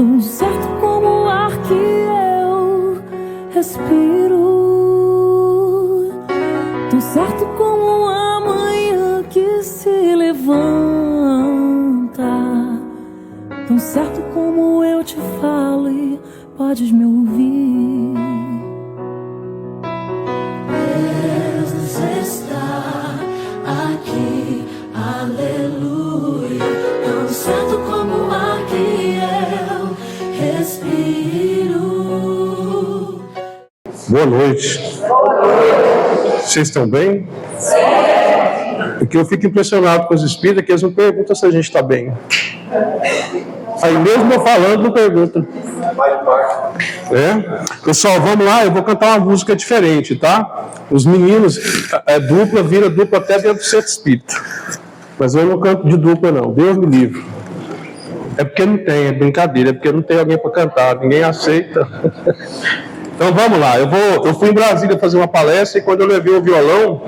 tão certo como o ar que eu respiro, tão certo como a manhã que se levanta, tão certo como eu te falo e podes me ouvir. Jesus está aqui, aleluia, tão certo como o ar que eu respiro. Boa noite. Vocês estão bem? Sim. Porque eu fico impressionado com os espíritos que eles não perguntam se a gente está bem. Aí mesmo eu falando, não perguntam. Pessoal, vamos lá, eu vou cantar uma música diferente, tá? Os meninos, vira dupla até dentro do centro espírita. Mas eu não canto de dupla não, Deus me livre. É porque não tem, é brincadeira, é porque não tem alguém para cantar, ninguém aceita. Então vamos lá, eu fui em Brasília fazer uma palestra e quando eu levei o violão,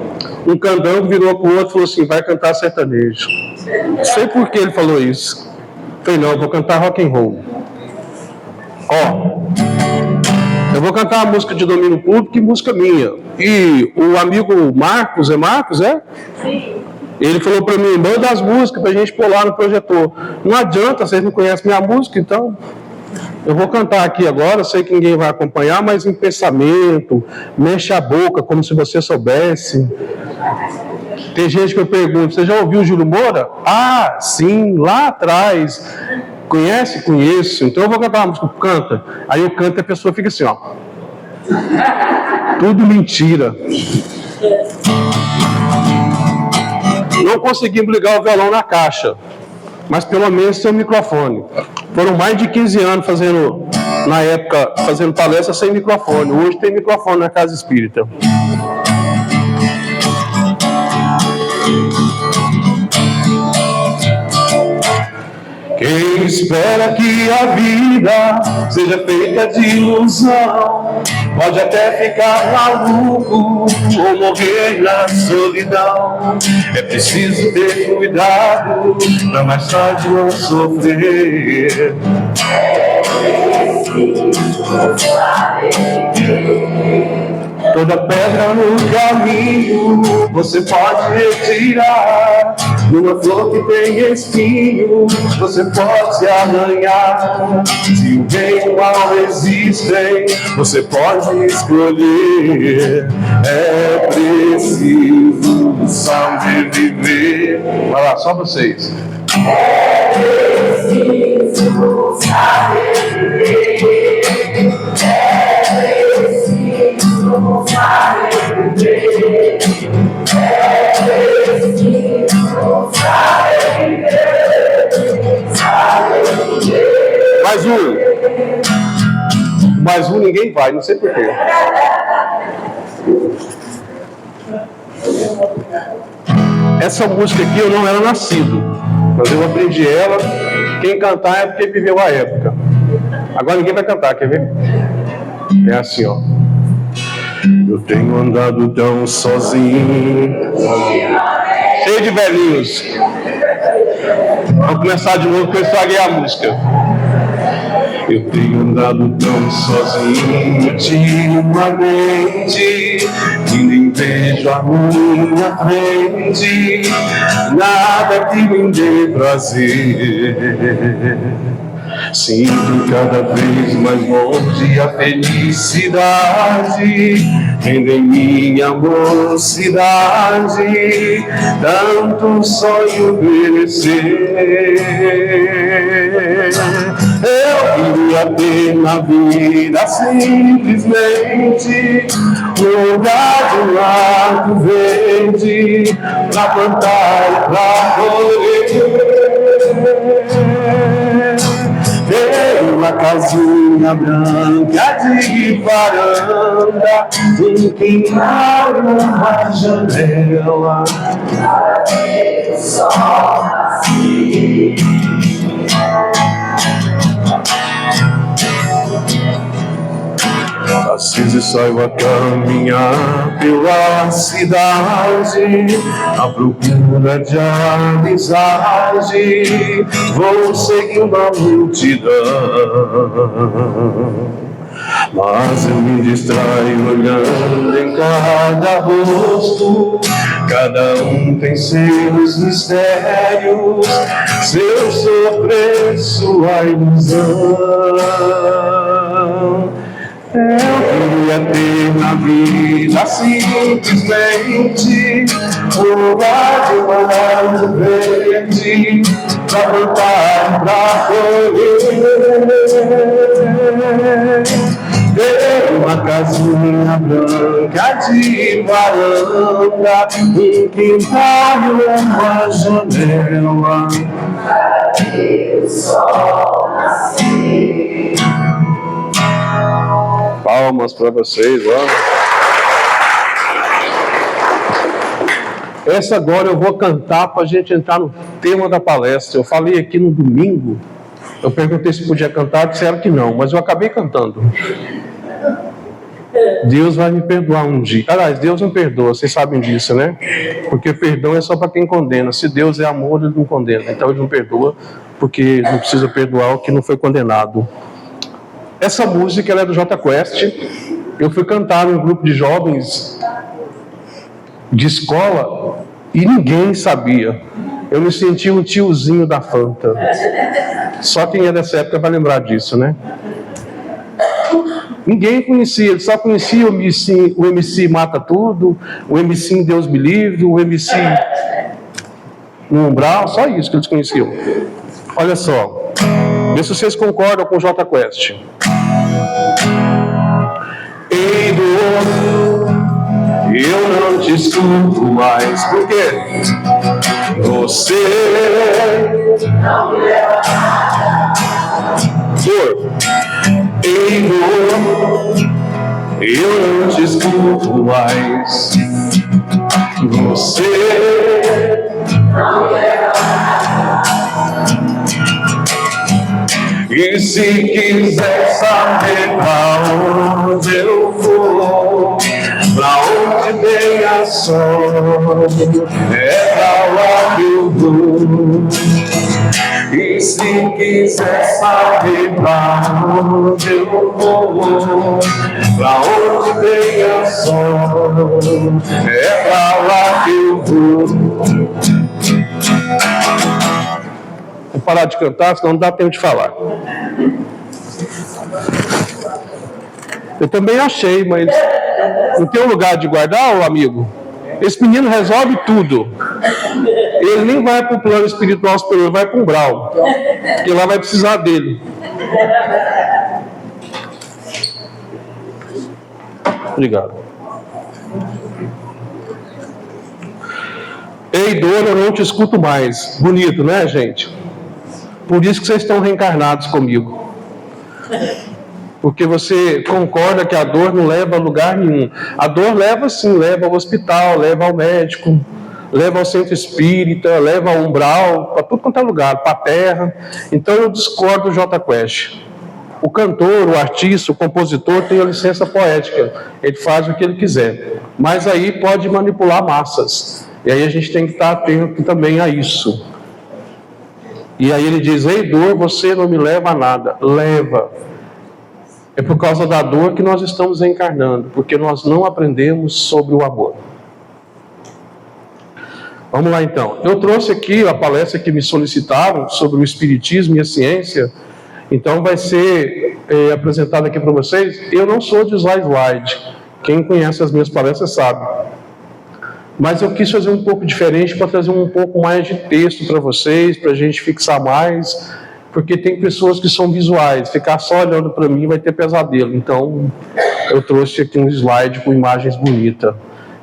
um candango virou pro outro e falou assim, vai cantar sertanejo. Não sei por que ele falou isso. Eu falei, não, eu vou cantar rock and roll. Ó, eu vou cantar uma música de domínio público e música minha. E o amigo Marcos, Sim. Ele falou para mim, manda as músicas pra gente pôr lá no projetor. Não adianta, vocês não conhecem minha música, então... Eu vou cantar aqui agora, sei que ninguém vai acompanhar, mas em pensamento, mexe a boca como se você soubesse. Tem gente que eu pergunto, você já ouviu o Júlio Moura? Ah, sim, lá atrás. Conhece? Conheço. Então eu vou cantar uma música, canta. Aí eu canto e a pessoa fica assim, ó. Tudo mentira. Não conseguimos ligar o violão na caixa, mas pelo menos tem um microfone. Foram mais de 15 anos fazendo palestra sem microfone. Hoje tem microfone na Casa Espírita. Quem espera que a vida seja feita de ilusão pode até ficar maluco ou morrer na solidão. É preciso ter cuidado pra mais tarde não sofrer. Toda pedra no caminho você pode retirar. Numa flor que tem espinho você pode se arranhar. Se o bem e o mal existem, você pode escolher. É preciso saber viver. Vai lá, só vocês. É preciso saber viver. É preciso saber viver. É preciso saber viver. Mais um ninguém vai, não sei porquê. Essa música aqui eu não era nascido, mas eu aprendi ela. Quem cantar é porque viveu a época. Agora ninguém vai cantar, quer ver? É assim, ó. Eu tenho andado tão sozinho, cheio de velhinhos. Vamos começar de novo, porque eu estraguei a música. Eu tenho andado tão sozinho ultimamente que nem vejo a minha frente nada que me dê prazer. Sinto cada vez mais longe a felicidade, vendo em minha mocidade tanto sonho perecer. Eu queria ter na vida simplesmente um lugar de um arco verde pra plantar e pra colher. Ter uma casinha branca de varanda, um quintal numa janela, só assim. Narciso e saiba caminhar pela cidade à procura de amizade. Vou seguindo a multidão, mas eu me distraio olhando em cada rosto. Cada um tem seus mistérios, seu sofrer, sua ilusão. Eu queria ter na vida simplesmente um lugar de manto verde pra plantar, pra colher. Ter uma casinha branca de varanda, um quintal e uma janela. E o sol nascer. Palmas para vocês, ó. Essa agora eu vou cantar para a gente entrar no tema da palestra. Eu falei aqui no domingo, eu perguntei se podia cantar, disseram que não, mas eu acabei cantando. Deus vai me perdoar um dia. Aliás, Deus não perdoa, vocês sabem disso, né? Porque perdão é só para quem condena. Se Deus é amor, Ele não condena. Então Ele não perdoa, porque não precisa perdoar o que não foi condenado. Essa música ela é do Jota Quest. Eu fui cantar em um grupo de jovens de escola e ninguém sabia. Eu me senti um tiozinho da Fanta. Só quem é dessa época vai lembrar disso, né? Ninguém conhecia, ele só conhecia o MC Mata Tudo, o MC Deus Me Livre, o MC no Umbral, só isso que eles conheciam. Olha só, vê se vocês concordam com o Jota Quest. Ei, dor, eu não te escuto mais. Por quê? Você não me leva nada. Dor, ei, dor, eu não te escuto mais. Você não me leva nada. E se quiser saber pra onde eu vou, pra onde vem a sol, é pra lá que eu vou. E se quiser saber pra onde eu vou, pra onde vem a sol, é pra lá que eu vou. Vou parar de cantar, senão não dá tempo de falar. Eu também achei, mas não tem um lugar de guardar, ô amigo? Esse menino resolve tudo. Ele nem vai para o plano espiritual superior, vai para o umbral. Porque lá vai precisar dele. Obrigado. Ei, dor, eu não te escuto mais. Bonito, né, gente? Por isso que vocês estão reencarnados comigo. Porque você concorda que a dor não leva a lugar nenhum. A dor leva sim, leva ao hospital, leva ao médico, leva ao centro espírita, leva ao umbral, para tudo quanto é lugar, para a terra. Então eu discordo do Jota Quest. O cantor, o artista, o compositor tem a licença poética. Ele faz o que ele quiser. Mas aí pode manipular massas. E aí a gente tem que estar atento também a isso. E aí ele diz, ei dor, você não me leva a nada. Leva. É por causa da dor que nós estamos encarnando, porque nós não aprendemos sobre o amor. Vamos lá então. Eu trouxe aqui a palestra que me solicitaram sobre o espiritismo e a ciência. Então vai ser apresentado aqui para vocês. Eu não sou de slide. Quem conhece as minhas palestras sabe. Mas eu quis fazer um pouco diferente para trazer um pouco mais de texto para vocês, para a gente fixar mais, porque tem pessoas que são visuais, ficar só olhando para mim vai ter pesadelo. Então eu trouxe aqui um slide com imagens bonitas.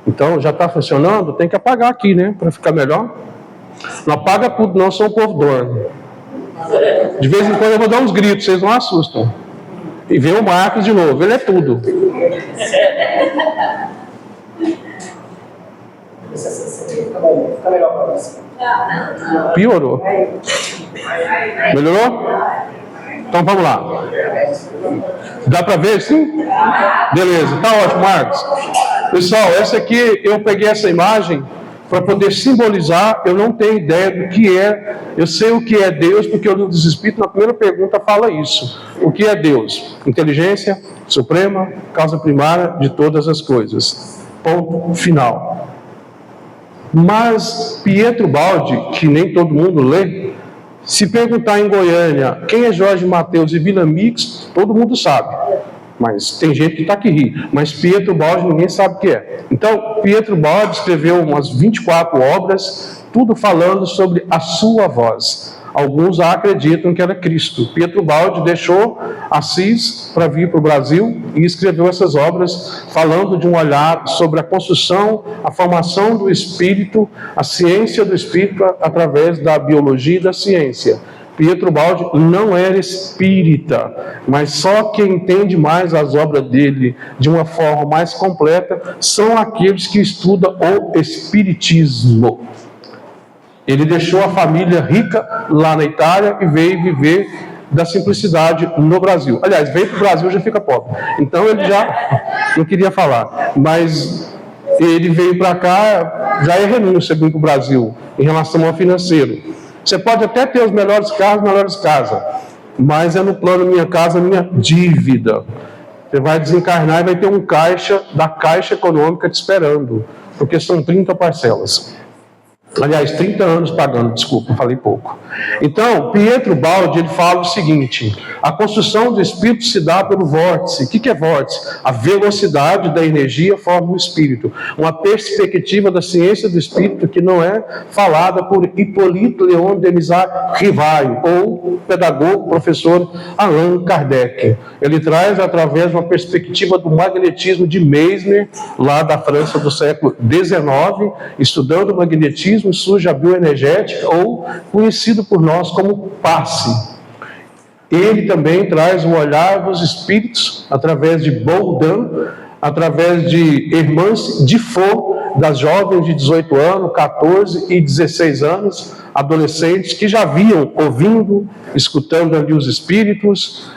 Então já está funcionando? Tem que apagar aqui, né, para ficar melhor. Não apaga tudo não, sou um povo dorme. De vez em quando eu vou dar uns gritos, vocês não assustam. E vem o Marcos de novo, ele é tudo. Fica melhor para você. Piorou. Melhorou? Então vamos lá. Dá para ver, sim? Beleza, tá ótimo, Marcos. Pessoal, essa aqui, eu peguei essa imagem para poder simbolizar. Eu não tenho ideia do que é. Eu sei o que é Deus, porque o livro dos Espíritos, na primeira pergunta, fala isso. O que é Deus? Inteligência suprema, causa primária de todas as coisas. Ponto final. Mas Pietro Baldi, que nem todo mundo lê, se perguntar em Goiânia quem é Jorge Mateus e Vila Mix, todo mundo sabe. Mas tem gente que está aqui ri. Mas Pietro Baldi ninguém sabe o que é. Então, Pietro Baldi escreveu umas 24 obras, tudo falando sobre a sua voz. Alguns acreditam que era Cristo. Pietro Baldi deixou Assis para vir para o Brasil e escreveu essas obras falando de um olhar sobre a construção, a formação do espírito, a ciência do espírito através da biologia e da ciência. Pietro Baldi não era espírita, mas só quem entende mais as obras dele de uma forma mais completa são aqueles que estudam o espiritismo. Ele deixou a família rica lá na Itália e veio viver da simplicidade no Brasil. Aliás, veio para o Brasil e já fica pobre. Então ele já não queria falar, mas ele veio para cá, já é renúncia vir para o Brasil em relação ao financeiro. Você pode até ter os melhores carros, melhores casas, mas é no plano Minha Casa Minha Dívida. Você vai desencarnar e vai ter um caixa da Caixa Econômica te esperando, porque são 30 parcelas. Aliás, 30 anos pagando, desculpa, falei pouco. Então, Pietro Baldi, ele fala o seguinte: a construção do espírito se dá pelo vórtice. O que é vórtice? A velocidade da energia forma o espírito. Uma perspectiva da ciência do espírito que não é falada por Hippolyte Léon Denisard Rivail, ou pedagogo, professor Allan Kardec. Ele traz através de uma perspectiva do magnetismo de Mesmer, lá da França do século XIX, estudando o magnetismo, surge a bioenergética, ou conhecido por nós como passe. Ele também traz o olhar dos espíritos através de Baudin, através de Hermance Dufault, das jovens de 18 anos, 14 e 16 anos, adolescentes que já vinham ouvindo, escutando ali os espíritos,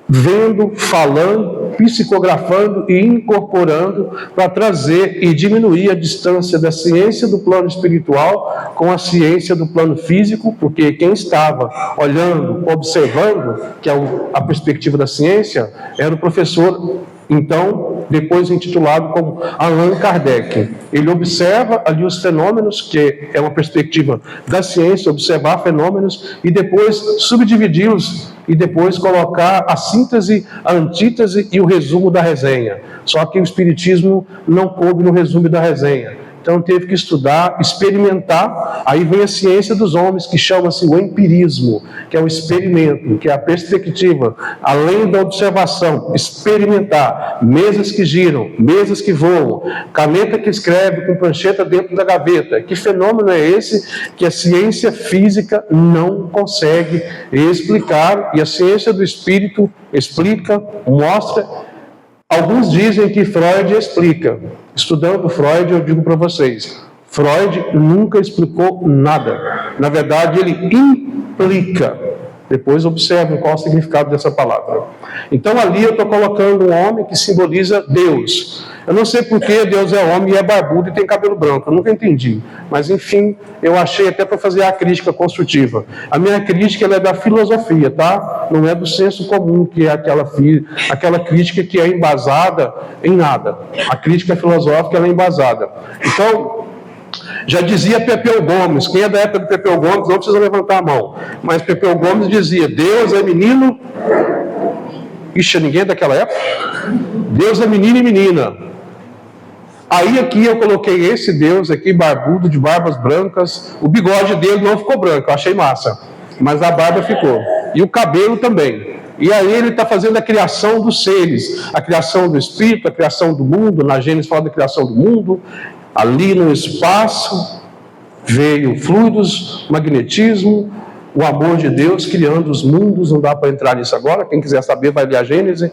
vendo, falando, psicografando e incorporando para trazer e diminuir a distância da ciência do plano espiritual com a ciência do plano físico, porque quem estava olhando, observando, que é a perspectiva da ciência, era o professor, então, depois intitulado como Allan Kardec. Ele observa ali os fenômenos, que é uma perspectiva da ciência, observar fenômenos e depois subdividi-los e depois colocar a síntese, a antítese e o resumo da resenha. Só que o espiritismo não coube no resumo da resenha. Então teve que estudar, experimentar. Aí vem a ciência dos homens, que chama-se o empirismo, que é o experimento, que é a perspectiva, além da observação, experimentar. Mesas que giram, mesas que voam, caneta que escreve com prancheta dentro da gaveta. Que fenômeno é esse que a ciência física não consegue explicar, e a ciência do espírito explica, mostra. Alguns dizem que Freud explica. Estudando Freud, eu digo para vocês, Freud nunca explicou nada. Na verdade, ele implica. Depois observem qual é o significado dessa palavra. Então ali eu estou colocando um homem que simboliza Deus. Eu não sei por que Deus é homem e é barbudo e tem cabelo branco. Eu nunca entendi. Mas enfim, eu achei até para fazer a crítica construtiva. A minha crítica ela é da filosofia, tá? Não é do senso comum, que é aquela crítica que é embasada em nada. A crítica filosófica ela é embasada. Então, já dizia Pepeu Gomes, quem é da época do Pepeu Gomes não precisa levantar a mão, mas Pepeu Gomes dizia: Deus é menino. Ixi, ninguém é daquela época? Deus é menino e menina. Aí aqui eu coloquei esse Deus aqui, barbudo, de barbas brancas. O bigode dele não ficou branco, eu achei massa, mas a barba ficou. E o cabelo também. E aí ele está fazendo a criação dos seres, a criação do espírito, a criação do mundo. Na Gênesis fala da criação do mundo. Ali no espaço veio fluidos, magnetismo, o amor de Deus criando os mundos. Não dá para entrar nisso agora, quem quiser saber vai ler a Gênesis.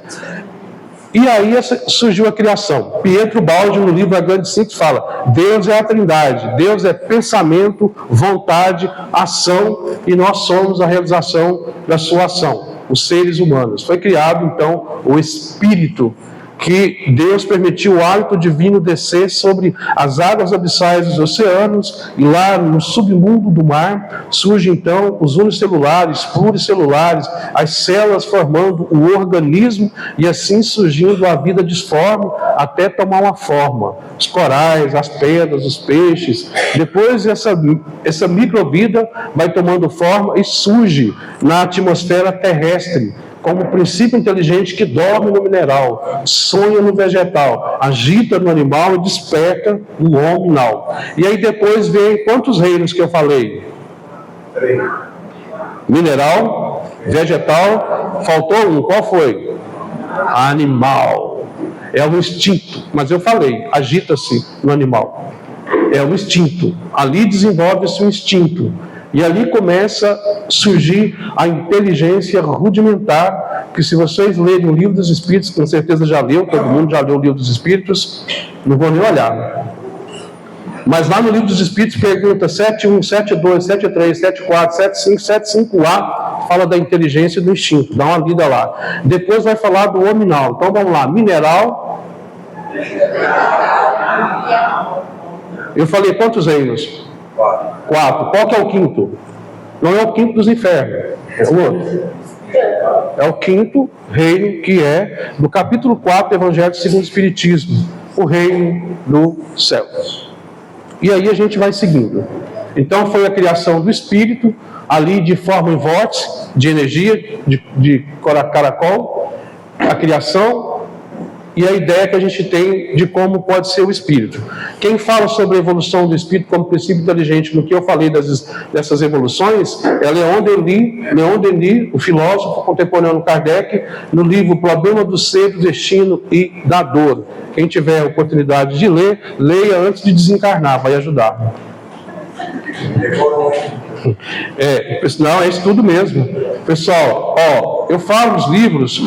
E aí surgiu a criação. Pietro Baldi, no livro A Grande Síntese, fala: Deus é a Trindade, Deus é pensamento, vontade, ação, e nós somos a realização da sua ação. os seres humanos. Foi criado, então, o Espírito, que Deus permitiu o hálito divino descer sobre as águas abissais dos oceanos, e lá no submundo do mar surgem então os unicelulares, pluricelulares, as células formando o organismo, e assim surgindo a vida disforme até tomar uma forma. Os corais, as pedras, os peixes. Depois essa microvida vai tomando forma e surge na atmosfera terrestre, como princípio inteligente que dorme no mineral, sonha no vegetal, agita no animal e desperta no hominal. E aí depois vem quantos reinos que eu falei? 3. Mineral, vegetal, faltou um, qual foi? Animal. É um instinto, mas eu falei, agita-se no animal. É um instinto, ali desenvolve-se um instinto. E ali começa a surgir a inteligência rudimentar, que se vocês lerem o Livro dos Espíritos, com certeza já leu, todo mundo já leu o Livro dos Espíritos, não vou nem olhar. Mas lá no Livro dos Espíritos pergunta 7.1, 7.2, 7.3, 7.4, 7.5, 7.5a, fala da inteligência e do instinto, dá uma lida lá. Depois vai falar do hominal. Então vamos lá, mineral. Eu falei quantos reinos? 4. Qual que é o quinto? Não é o quinto dos infernos, é o outro. É o quinto reino, que é do capítulo 4 do Evangelho segundo o Espiritismo, o reino do céu. E aí a gente vai seguindo. Então foi a criação do Espírito, ali de forma em vórtice, de energia, de caracol, a criação. E a ideia que a gente tem de como pode ser o Espírito. Quem fala sobre a evolução do Espírito como princípio inteligente, no que eu falei dessas evoluções, é Leon Denis, o filósofo contemporâneo Kardec, no livro Problema do Ser, do Destino e da Dor. Quem tiver a oportunidade de ler, leia antes de desencarnar, vai ajudar. Não, é isso tudo mesmo. Pessoal, eu falo nos livros,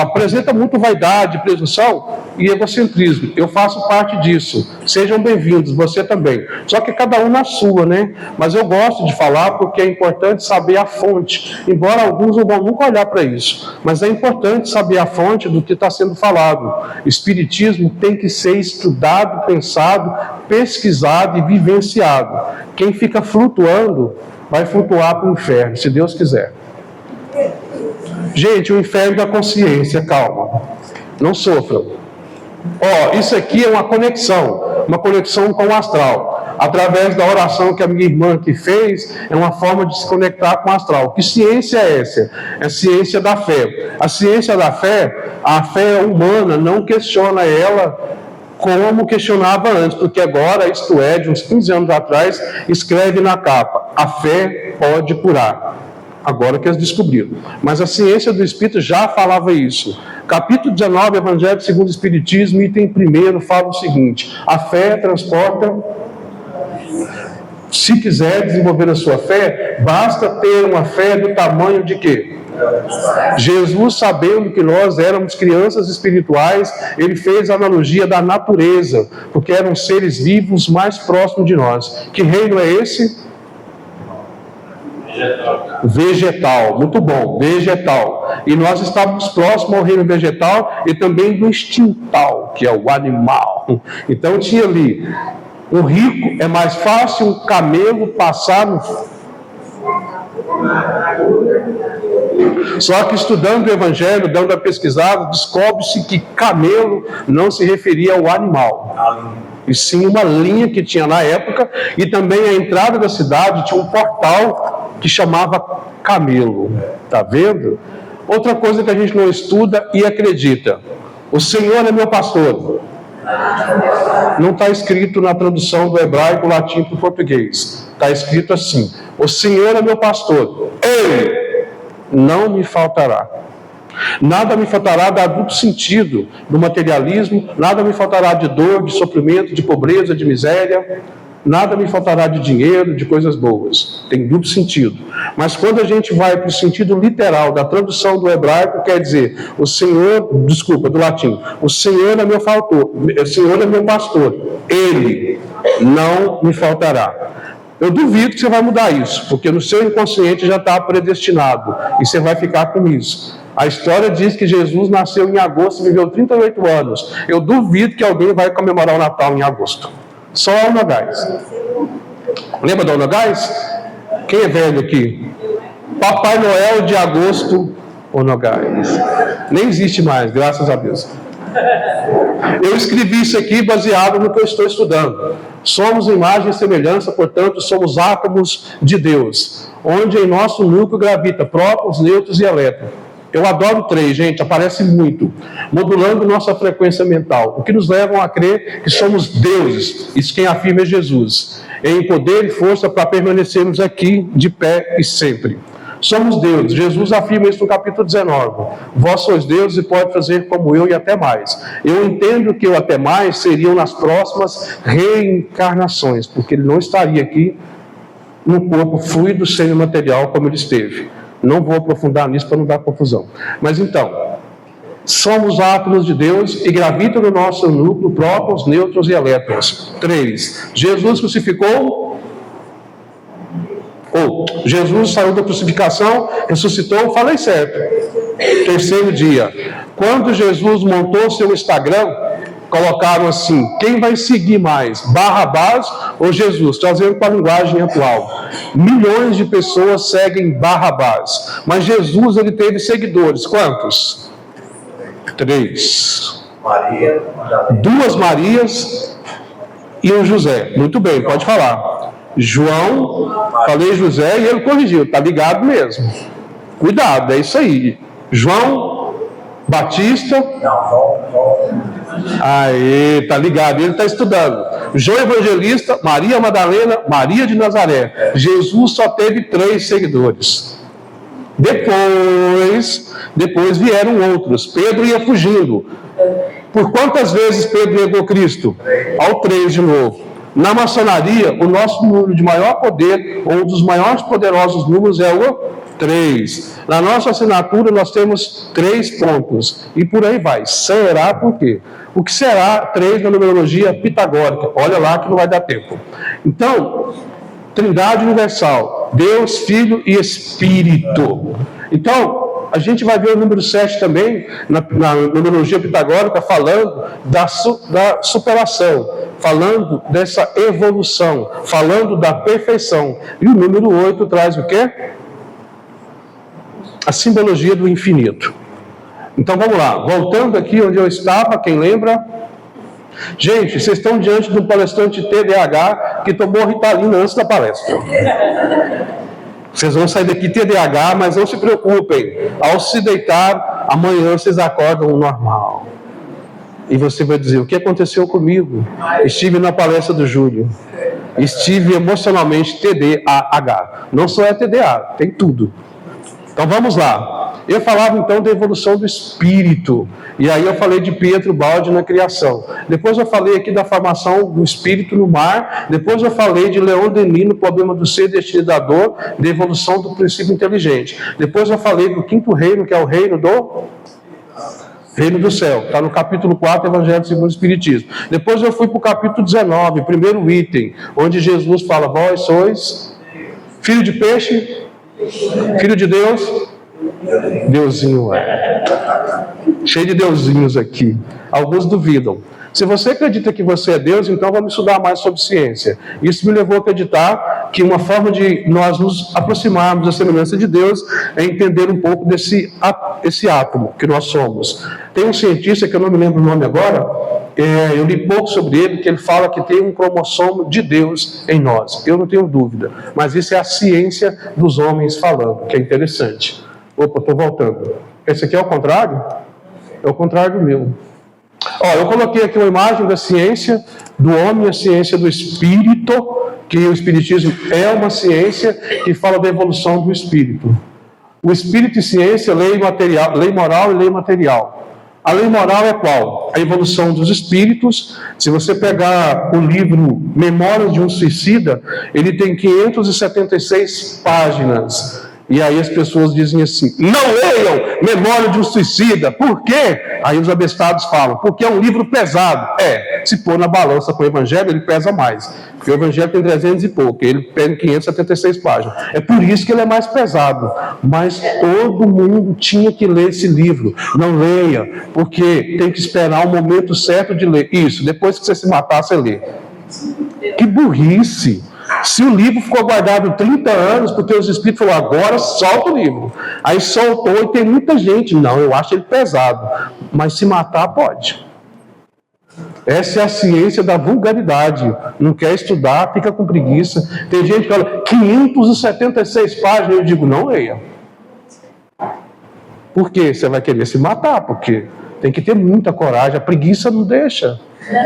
apresenta muito vaidade, presunção e egocentrismo. Eu faço parte disso. Sejam bem-vindos, você também. Só que cada um na sua, né? Mas eu gosto de falar porque é importante saber a fonte. Embora alguns não vão nunca olhar para isso. Mas é importante saber a fonte do que está sendo falado. Espiritismo tem que ser estudado, pensado, pesquisado e vivenciado. Quem fica flutuando, vai flutuar para o inferno, se Deus quiser. Gente, o inferno da consciência, calma. Não sofram. Isso aqui é uma conexão com o astral. Através da oração que a minha irmã aqui fez, é uma forma de se conectar com o astral. Que ciência é essa? É a ciência da fé. A ciência da fé, a fé humana não questiona ela como questionava antes, porque agora, isto é, de uns 15 anos atrás, escreve na capa: a fé pode curar. Agora que eles descobriram. Mas a ciência do Espírito já falava isso. Capítulo 19, Evangelho segundo o Espiritismo, item 1, fala o seguinte: a fé transporta. Se quiser desenvolver a sua fé, basta ter uma fé do tamanho de quê? Jesus, sabendo que nós éramos crianças espirituais, ele fez a analogia da natureza, porque eram seres vivos mais próximos de nós. Que reino é esse? Vegetal. Muito bom, vegetal. E nós estávamos próximos ao reino vegetal e também do instintal, que é o animal. Então tinha ali, o rico, é mais fácil um camelo passar no... Só que estudando o Evangelho, dando a pesquisada, descobre-se que camelo não se referia ao animal, e sim uma linha que tinha na época, e também a entrada da cidade tinha um portal que chamava camelo. Tá vendo? Outra coisa que a gente não estuda e acredita: o Senhor é meu pastor. Não está escrito na tradução do hebraico, latim para o português. Está escrito assim: o Senhor é meu pastor, Ele não me faltará. Nada me faltará da duplo sentido do materialismo, nada me faltará de dor, de sofrimento, de pobreza, de miséria, nada me faltará de dinheiro, de coisas boas. Tem duplo sentido. Mas quando a gente vai para o sentido literal da tradução do hebraico, quer dizer, o Senhor, do latim, o Senhor é meu faltor, o Senhor é meu pastor, Ele não me faltará. Eu duvido que você vai mudar isso, porque no seu inconsciente já está predestinado, e você vai ficar com isso. A história diz que Jesus nasceu em agosto e viveu 38 anos. Eu duvido que alguém vai comemorar o Natal em agosto. Só a Nogais. Lembra da Nogais? Quem é velho aqui? Papai Noel de agosto ou Nogais. Nem existe mais, graças a Deus. Eu escrevi isso aqui baseado no que eu estou estudando. Somos imagem e semelhança, portanto, somos átomos de Deus, onde em nosso núcleo gravita prótons, nêutrons e elétrons. Eu adoro 3, gente, aparece muito, modulando nossa frequência mental, o que nos leva a crer que somos deuses. Isso quem afirma é Jesus, em poder e força para permanecermos aqui de pé e sempre. Somos deuses. Jesus afirma isso no capítulo 19. Vós sois deuses e pode fazer como eu e até mais. Eu entendo que o até mais seriam nas próximas reencarnações, porque ele não estaria aqui no corpo fluido, semimaterial, como ele esteve. Não vou aprofundar nisso para não dar confusão. Mas então, somos átomos de Deus e gravitam no nosso núcleo prótons, nêutrons e elétrons. 3. Jesus crucificou... Jesus saiu da crucificação, ressuscitou, falei certo. 3º dia. Quando Jesus montou seu Instagram, colocaram assim: quem vai seguir mais, Barrabás ou Jesus? Trazendo para a linguagem atual. Milhões de pessoas seguem Barrabás, mas Jesus, ele teve seguidores. Quantos? 3. 2 Marias e um José. Muito bem, pode falar. João, falei José e ele corrigiu, tá ligado mesmo. Cuidado, é isso aí. João Batista. Aí, tá ligado, ele tá estudando. João Evangelista, Maria Madalena, Maria de Nazaré. Jesus só teve 3 seguidores. Depois vieram outros. Pedro ia fugindo. Por quantas vezes Pedro negou Cristo? Ao 3 de novo. Na maçonaria, o nosso número de maior poder, ou um dos maiores poderosos números, é o 3. Na nossa assinatura, nós temos 3 pontos. E por aí vai. Será por quê? O que será 3 na numerologia pitagórica? Olha lá que não vai dar tempo. Então, Trindade Universal, Deus, Filho e Espírito. Então, a gente vai ver o número 7 também, na numerologia pitagórica, falando da superação, falando dessa evolução, falando da perfeição. E o número 8 traz o quê? A simbologia do infinito. Então vamos lá, voltando aqui onde eu estava, quem lembra? Gente, vocês estão diante de um palestrante TDAH que tomou Ritalina antes da palestra. Vocês vão sair daqui TDAH, mas não se preocupem. Ao se deitar, amanhã vocês acordam normal. E você vai dizer: o que aconteceu comigo? Estive na palestra do Júlio. Estive emocionalmente TDAH. Não só é TDA, tem tudo. Então vamos lá. Eu falava então da evolução do espírito. E aí eu falei de Pietro Baldi na criação. Depois eu falei aqui da formação do espírito no mar. Depois eu falei de Leon Denis no problema do ser, destino da dor, da evolução do princípio inteligente. Depois eu falei do 5º reino, que é o reino do céu. Está no capítulo 4, Evangelho segundo o Espiritismo. Depois eu fui para o capítulo 19, primeiro item, onde Jesus fala: vós sois filho de peixe, filho de Deus. Deusinho, cheio de deusinhos aqui. Alguns duvidam. Se você acredita que você é Deus, então vamos estudar mais sobre ciência. Isso me levou a acreditar que uma forma de nós nos aproximarmos da semelhança de Deus é entender um pouco esse átomo que nós somos. Tem um cientista, que eu não me lembro o nome agora, eu li pouco sobre ele, que ele fala que tem um cromossomo de Deus em nós. Eu não tenho dúvida, mas isso é a ciência dos homens falando, que é interessante. Opa, estou voltando. Esse aqui é o contrário? É o contrário do meu. Eu coloquei aqui uma imagem da ciência do homem, a ciência do espírito, que o espiritismo é uma ciência que fala da evolução do espírito. O espírito e ciência, lei moral e lei material. A lei moral é qual? A evolução dos espíritos. Se você pegar o livro Memórias de um Suicida, ele tem 576 páginas. E aí as pessoas dizem assim, não leiam Memória de um Suicida. Por quê? Aí os abestados falam, porque é um livro pesado. Se pôr na balança com o Evangelho, ele pesa mais. Porque o Evangelho tem 300 e pouco, ele tem 576 páginas. É por isso que ele é mais pesado. Mas todo mundo tinha que ler esse livro. Não leia, porque tem que esperar o momento certo de ler. Isso, depois que você se matar, você lê. Que burrice! Se o livro ficou guardado 30 anos, porque os Espíritos falaram, agora solta o livro. Aí soltou e tem muita gente, não, eu acho ele pesado. Mas se matar, pode. Essa é a ciência da vulgaridade. Não quer estudar, fica com preguiça. Tem gente que fala, 576 páginas, eu digo, não leia. Por quê? Você vai querer se matar, porque tem que ter muita coragem. A preguiça não deixa.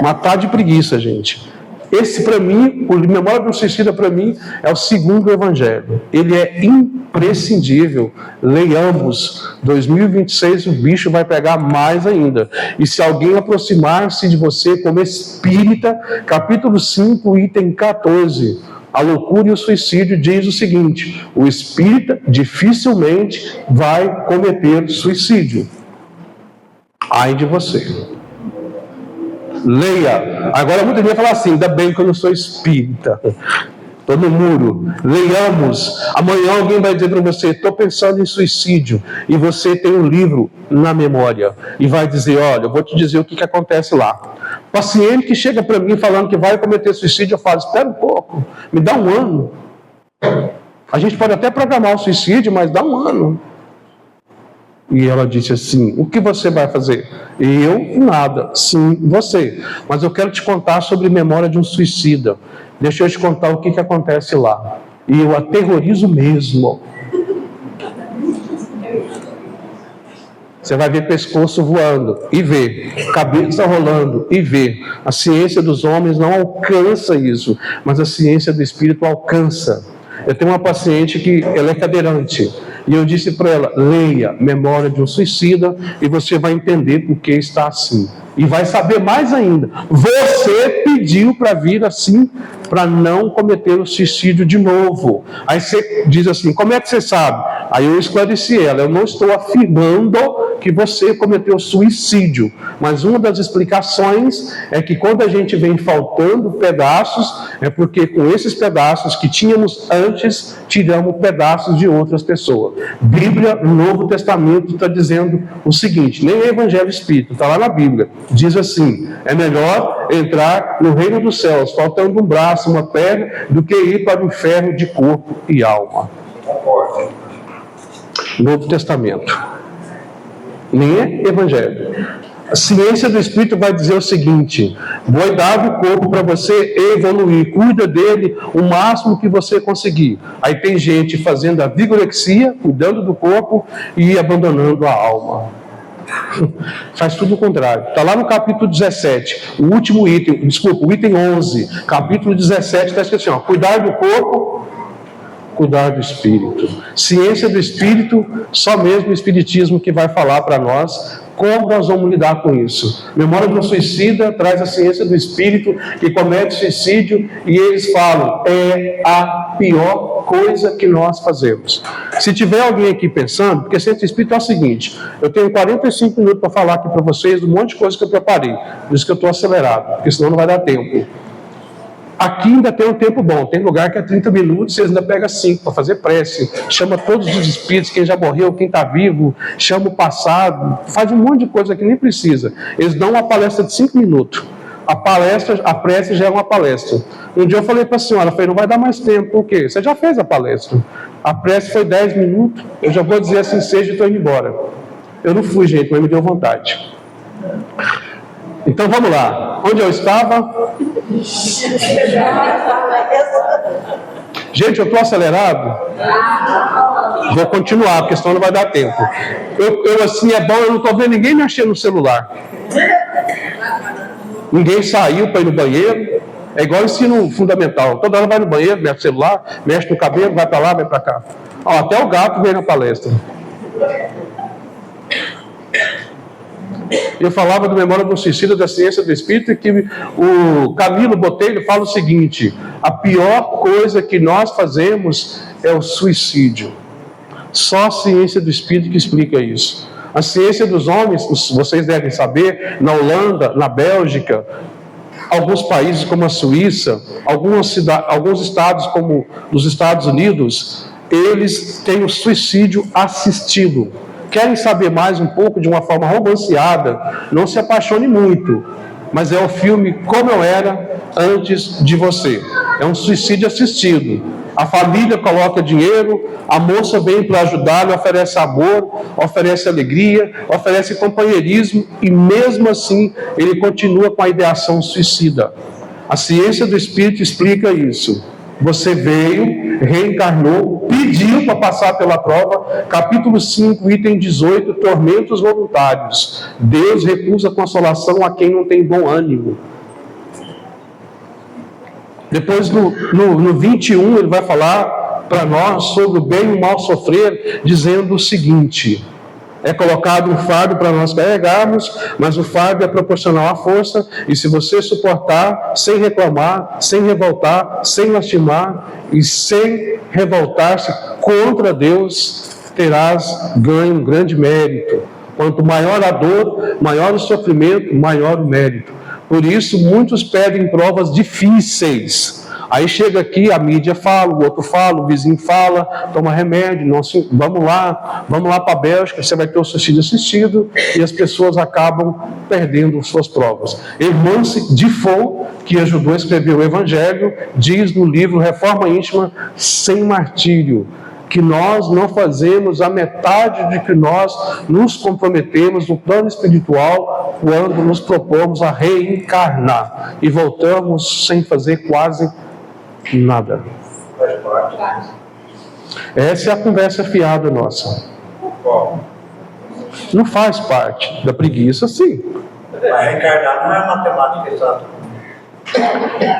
Matar de preguiça, gente. Esse, para mim, o Memória de um Suicida, para mim, é o segundo Evangelho. Ele é imprescindível. Leiamos. 2026 o bicho vai pegar mais ainda. E se alguém aproximar-se de você como espírita, capítulo 5, item 14, a loucura e o suicídio, diz o seguinte: o espírita dificilmente vai cometer suicídio. Ai de você. Leia. Agora muita gente vai falar assim, ainda bem que eu não sou espírita. Estou no muro. Leiamos. Amanhã alguém vai dizer para você, estou pensando em suicídio. E você tem um livro na memória. E vai dizer, olha, eu vou te dizer o que acontece lá. Paciente que chega para mim falando que vai cometer suicídio, eu falo, espera um pouco, me dá um ano. A gente pode até programar o suicídio, mas dá um ano. E ela disse assim, o que você vai fazer? Eu, nada. Sim, você. Mas eu quero te contar sobre Memória de um Suicida. Deixa eu te contar o que acontece lá. E eu aterrorizo mesmo. Você vai ver pescoço voando, e vê. Cabeça rolando, e vê. A ciência dos homens não alcança isso, mas a ciência do espírito alcança. Eu tenho uma paciente que ela é cadeirante. E eu disse para ela, leia Memória de um Suicida e você vai entender por que está assim. E vai saber mais ainda. Você pediu para vir assim, para não cometer o suicídio de novo. Aí você diz assim, como é que você sabe? Aí eu esclareci ela, eu não estou afirmando que você cometeu suicídio. Mas uma das explicações é que quando a gente vem faltando pedaços, é porque com esses pedaços que tínhamos antes, tiramos pedaços de outras pessoas. Bíblia, no Novo Testamento, está dizendo o seguinte, nem é Evangelho Espírita, está lá na Bíblia. Diz assim, é melhor entrar no reino dos céus, faltando um braço, uma perna, do que ir para o inferno de corpo e alma. Novo Testamento. Nem é Evangelho. A ciência do Espírito vai dizer o seguinte, vou dar o corpo para você evoluir, cuida dele o máximo que você conseguir. Aí tem gente fazendo a vigorexia, cuidando do corpo e abandonando a alma. Faz tudo o contrário. Está lá no capítulo 17, o último item, desculpa, o item 11, capítulo 17, está escrito assim, ó, cuidar do corpo, cuidar do espírito. Ciência do espírito, só mesmo o espiritismo que vai falar para nós como nós vamos lidar com isso. Memória de um Suicida traz a ciência do espírito que comete suicídio e eles falam, é a pior coisa que nós fazemos. Se tiver alguém aqui pensando, porque ciência do espírito é o seguinte, eu tenho 45 minutos para falar aqui para vocês um monte de coisa que eu preparei, por isso que eu estou acelerado, porque senão não vai dar tempo. Aqui ainda tem um tempo bom, tem lugar que é 30 minutos, vocês ainda pegam 5 para fazer prece, chama todos os espíritos, quem já morreu, quem está vivo, chama o passado, faz um monte de coisa que nem precisa. Eles dão uma palestra de 5 minutos. A prece já é uma palestra. Um dia eu falei para a senhora, não vai dar mais tempo, por quê? Você já fez a palestra. A prece foi 10 minutos, eu já vou dizer assim, seja e estou indo embora. Eu não fui, gente, mas me deu vontade. Então vamos lá. Onde eu estava? Gente, eu estou acelerado? Vou continuar, porque senão não vai dar tempo. Eu assim, é bom, eu não estou vendo ninguém mexer no celular. Ninguém saiu para ir no banheiro. É igual ensino fundamental. Toda hora vai no banheiro, mexe no celular, mexe no cabelo, vai para lá, vai para cá. Ó, até o gato veio na palestra. Eu falava do Memória de um Suicida, da ciência do espírito, e que o Camilo Botelho fala o seguinte, a pior coisa que nós fazemos é o suicídio. Só a ciência do espírito que explica isso. A ciência dos homens, vocês devem saber, na Holanda, na Bélgica, alguns países como a Suíça, alguns estados como os Estados Unidos, eles têm o suicídio assistido. Querem saber mais um pouco de uma forma romanceada? Não se apaixone muito, mas é o filme Como Eu Era Antes de Você. É um suicídio assistido. A família coloca dinheiro, a moça vem para ajudá-lo, oferece amor, oferece alegria, oferece companheirismo, e mesmo assim ele continua com a ideação suicida. A ciência do espírito explica isso. Você veio, reencarnou, pediu para passar pela prova. Capítulo 5, item 18, tormentos voluntários. Deus recusa consolação a quem não tem bom ânimo. Depois, no 21, ele vai falar para nós sobre o bem e o mal sofrer, dizendo o seguinte: é colocado um fardo para nós carregarmos, mas o fardo é proporcional à força, e se você suportar, sem reclamar, sem revoltar, sem lastimar e sem revoltar-se contra Deus, terás ganho, um grande mérito. Quanto maior a dor, maior o sofrimento, maior o mérito. Por isso, muitos pedem provas difíceis. Aí chega aqui, a mídia fala, o outro fala, o vizinho fala, toma remédio, vamos lá para a Bélgica, você vai ter o suicídio assistido, e as pessoas acabam perdendo suas provas. Hermance Diffon, que ajudou a escrever o Evangelho, diz no livro Reforma Íntima Sem Martírio, que nós não fazemos a metade de que nós nos comprometemos no plano espiritual quando nos propomos a reencarnar e voltamos sem fazer quase nada. Essa é a conversa fiada nossa. Não faz parte da preguiça, sim. Mas reencarnar não é matemática exata.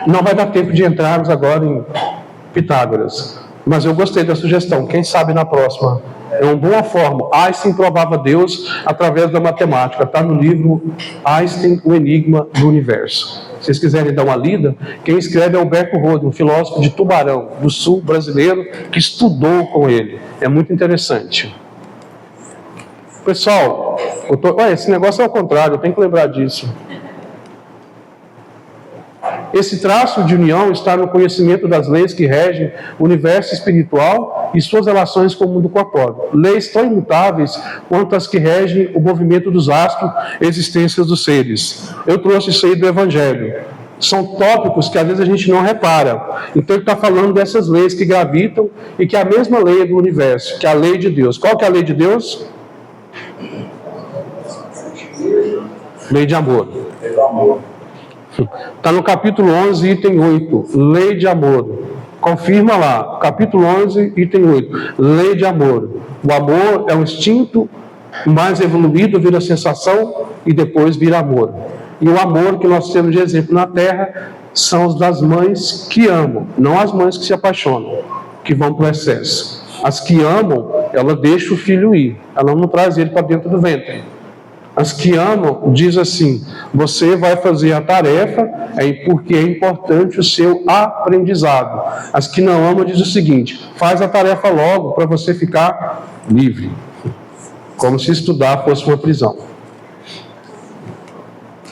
Não vai dar tempo de entrarmos agora em Pitágoras. Mas eu gostei da sugestão. Quem sabe na próxima. É uma boa forma. Einstein provava Deus através da matemática. Está no livro Einstein, o Enigma do Universo. Se vocês quiserem dar uma lida, quem escreve é Alberto Rode, um filósofo de Tubarão, do sul brasileiro, que estudou com ele. É muito interessante. Pessoal, esse negócio é ao contrário, eu tenho que lembrar disso. Esse traço de união está no conhecimento das leis que regem o universo espiritual e suas relações com o mundo corpóreo. Leis tão imutáveis quanto as que regem o movimento dos astros e existências dos seres. Eu trouxe isso aí do Evangelho. São tópicos que às vezes a gente não repara. Então ele está falando dessas leis que gravitam e que é a mesma lei do universo, que é a lei de Deus. Qual que é a lei de Deus? Lei de amor. Lei do amor. Está no capítulo 11, item 8, lei de amor. Confirma lá, capítulo 11, item 8, lei de amor. O amor é um instinto mais evoluído, vira sensação e depois vira amor. E o amor que nós temos de exemplo na Terra são os das mães que amam, não as mães que se apaixonam, que vão para o excesso. As que amam, ela deixa o filho ir, ela não traz ele para dentro do ventre. As que amam, diz assim, você vai fazer a tarefa porque é importante o seu aprendizado. As que não amam, diz o seguinte, faz a tarefa logo para você ficar livre. Como se estudar fosse uma prisão.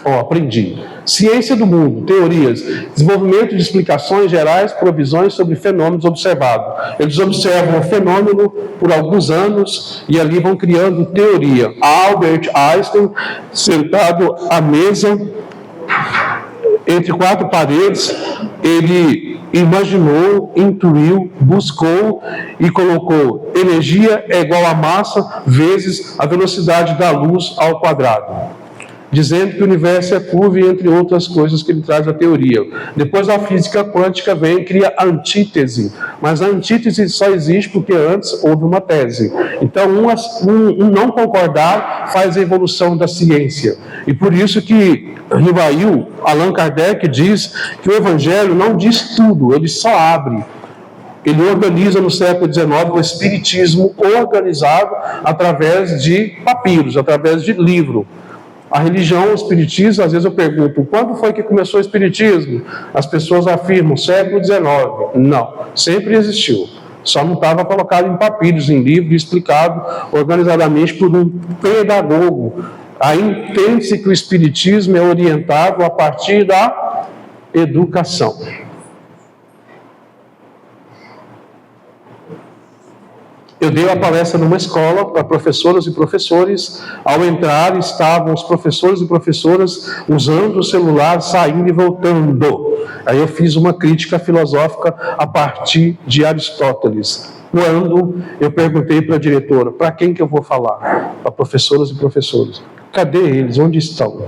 Aprendi. Ciência do mundo, teorias, desenvolvimento de explicações gerais, provisões sobre fenômenos observados. Eles observam o fenômeno por alguns anos e ali vão criando teoria. Albert Einstein, sentado à mesa, entre quatro paredes, ele imaginou, intuiu, buscou e colocou energia é igual a massa vezes a velocidade da luz ao quadrado. Dizendo que o universo é curvo e entre outras coisas que ele traz a teoria. Depois a física quântica vem e cria a antítese. Mas a antítese só existe porque antes houve uma tese. Então um não concordar faz a evolução da ciência. E por isso que Rivail, Allan Kardec diz que o Evangelho não diz tudo, ele só abre. Ele organiza no século XIX o espiritismo organizado através de papiros, através de livro. A religião, o espiritismo, às vezes eu pergunto, quando foi que começou o espiritismo? As pessoas afirmam, século XIX. Não, sempre existiu. Só não estava colocado em papéis, em livro, explicado organizadamente por um pedagogo. Aí entende-se que o Espiritismo é orientado a partir da educação. Eu dei uma palestra numa escola para professoras e professores. Ao entrar, estavam os professores e professoras usando o celular, saindo e voltando. Aí eu fiz uma crítica filosófica a partir de Aristóteles. Quando eu perguntei para a diretora, para quem que eu vou falar? Para professoras e professores. Cadê eles? Onde estão?